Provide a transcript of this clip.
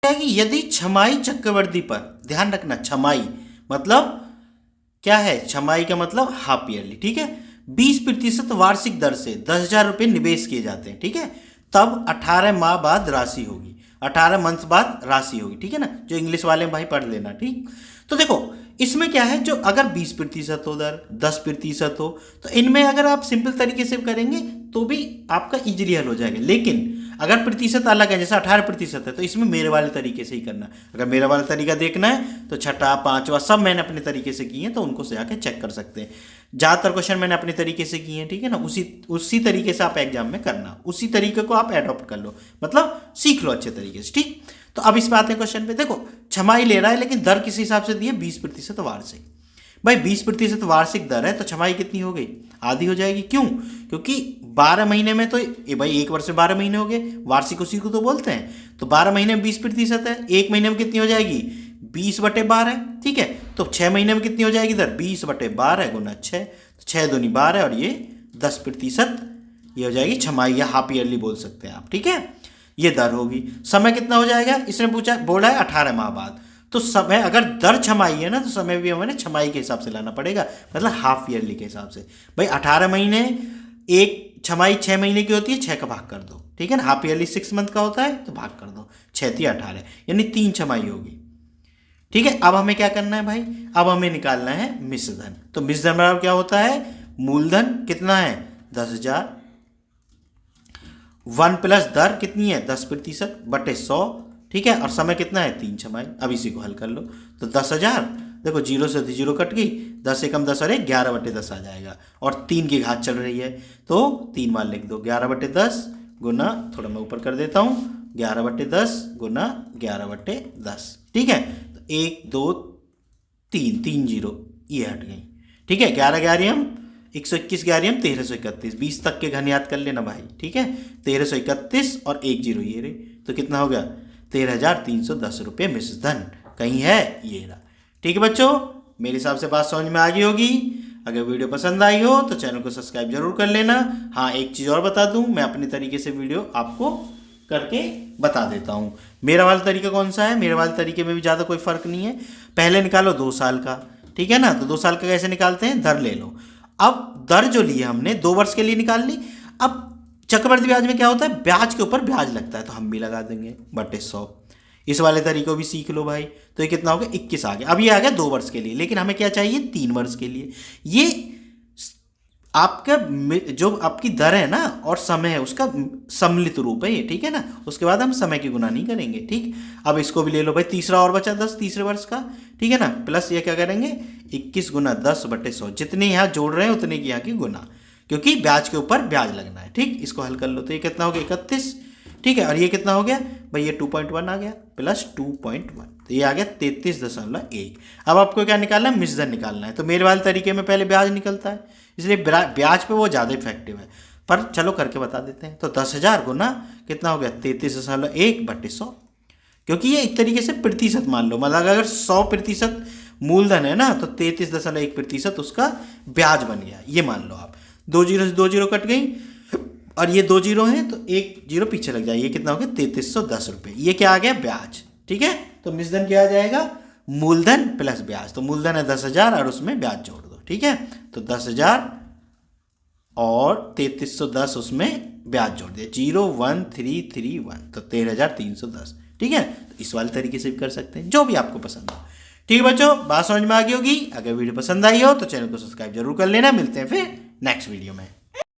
है कि यदि छमाही चक्रवृद्धि पर, ध्यान रखना छमाही मतलब क्या है, छमाही का मतलब हाफ ईयरली, ठीक है, 20% वार्षिक दर से 10,000 रुपये निवेश किए जाते हैं, ठीक है, तब 18 माह बाद राशि होगी, 18 मंथ बाद राशि होगी, ठीक है ना, जो इंग्लिश वाले भाई पढ़ लेना, ठीक। तो देखो इसमें क्या है, जो अगर 20% हो दर, 10% हो, तो इनमें अगर आप सिंपल तरीके से करेंगे तो भी आपका इजीली हल हो जाएगा। लेकिन अगर प्रतिशत अलग है, जैसे 18% है, तो इसमें मेरे वाले तरीके से ही करना। अगर मेरा वाला तरीका देखना है तो छठा, पांचवा सब मैंने अपने तरीके से किए हैं, तो उनको से आके चेक कर सकते हैं। ज़्यादातर क्वेश्चन मैंने अपने तरीके से किए हैं, ठीक है ना, उसी तरीके से आप एग्जाम में करना, उसी तरीके को आप एडॉप्ट कर लो, मतलब सीख लो अच्छे तरीके से, ठीक। तो अब इस बात में क्वेश्चन पे देखो, छमाही ले रहा है लेकिन दर किस हिसाब से दी है, 20% वार्षिक। भाई 20% वार्षिक दर है तो छमाही कितनी हो गई, आधी हो जाएगी। क्यों? क्योंकि 12 महीने में तो भाई एक वर्ष में 12 महीने हो गए, वार्षिक उसी को तो बोलते हैं। तो 12 महीने में 20% है, एक महीने में कितनी हो जाएगी, 20/12, ठीक है। तो 6 महीने में कितनी हो जाएगी दर, 20/12 गुना 6, 6 दूनी 12 और ये 10%, ये हो जाएगी छमाही या हाफ ईयरली बोल सकते हैं आप, ठीक है। ये दर होगी। समय कितना हो जाएगा, इसने पूछा, बोला है 18 माह बाद, तो समय अगर दर छमाही है ना तो समय भी हमें छमाही के हिसाब से लाना पड़ेगा, मतलब हाफ ईयरली के हिसाब से। भाई 18 महीने, एक छमाही 6 महीने की होती है, 6 का भाग कर दो, ठीक है ना, हाफ ईयरली 6 मंथ का होता है तो भाग कर दो, 6 × 18 यानी 3 छमाही होगी, ठीक है। अब हमें क्या करना है भाई, अब हमें निकालना है मिश्र धन। तो मिश्र धन बराबर क्या होता है, मूलधन कितना है 10,000, 1 प्लस दर कितनी है 10% बटे 100, ठीक है, और समय कितना है 3 छमाही। अब इसी को हल कर लो, तो 10,000, देखो 0 से 0 कट गई, 10 एकम 10 और 11/10 आ जाएगा, और 3 की घात चल रही है तो 3 बार लिख दो, 11/10 गुना, थोड़ा मैं ऊपर कर देता हूँ, 11/10 गुना 11/10, ठीक है। तो 1 2 3, 3 0 ये हट गई, ठीक है। 11 11 121 11 1331, 20 तक के घन याद कर लेना भाई, ठीक है। 1331 और 1 0 ये रही, तो कितना हो गया 13,310 रुपये मिश्र धन कहीं है, ये रहा, ठीक है बच्चों। मेरे हिसाब से बात समझ में आ गई होगी। अगर वीडियो पसंद आई हो तो चैनल को सब्सक्राइब जरूर कर लेना। हाँ, एक चीज़ और बता दूं, मैं अपने तरीके से वीडियो आपको करके बता देता हूँ। मेरा वाला तरीका कौन सा है, मेरे वाले तरीके में भी ज़्यादा कोई फ़र्क नहीं है। पहले निकालो 2 साल का, ठीक है ना, तो 2 साल का कैसे निकालते हैं, दर ले लो। अब दर जो ली है हमने 2 वर्ष के लिए निकाल ली। अब चक्रवृद्धि ब्याज में क्या होता है, ब्याज के ऊपर ब्याज लगता है, तो हम भी लगा देंगे बटे 100। इस वाले तरीके को भी सीख लो भाई। तो ये कितना हो गया 21 आ गया। अब ये आ गया 2 वर्ष के लिए, लेकिन हमें क्या चाहिए 3 वर्ष के लिए। ये आपका जो आपकी दर है ना और समय है उसका सम्मिलित रूप है ये, ठीक है ना। उसके बाद हम समय की गुना नहीं करेंगे, ठीक। अब इसको भी ले लो भाई, तीसरा और बचा 10 तीसरे वर्ष का, ठीक है ना, प्लस ये क्या करेंगे 21 गुना 10/100, जितने यहाँ जोड़ रहे हैं उतने की यहाँ की गुना, क्योंकि ब्याज के ऊपर ब्याज लगना है, ठीक। इसको हल कर लो, तो ये कितना हो गया 31, ठीक है। और ये कितना हो गया भाई, ये 2.1 आ गया प्लस 2.1, तो ये आ गया 33.1। अब आपको क्या निकालना है, मिश्र धन निकालना है। तो मेरे वाले तरीके में पहले ब्याज निकलता है, इसलिए ब्याज पे वो ज़्यादा इफेक्टिव है, पर चलो करके बता देते हैं। तो 10,000 गुना कितना हो गया 33.1/100, क्योंकि ये एक तरीके से प्रतिशत मान लो, मतलब अगर 100% मूलधन है ना तो 33.1% उसका ब्याज बन गया, ये मान लो आप। 2 0 से 2 0 कट गई, और ये 2 0 हैं तो 1 0 पीछे लग जाए, ये कितना हो गया 3310 रुपये। ये क्या आ गया ब्याज, ठीक है। तो मिश्र धन क्या आ जाएगा, मूलधन प्लस ब्याज। तो मूलधन है 10,000 और उसमें ब्याज जोड़ दो, ठीक है। तो 10,000 और 3310 उसमें ब्याज जोड़ दिया, 01331, तो 13,310, ठीक है। तो इस वाले तरीके से भी कर सकते हैं, जो भी आपको पसंद हो, ठीक है बच्चों। बात समझ में आ गई होगी। अगर वीडियो पसंद आई हो तो चैनल को सब्सक्राइब जरूर कर लेना। मिलते हैं फिर नेक्स्ट वीडियो में।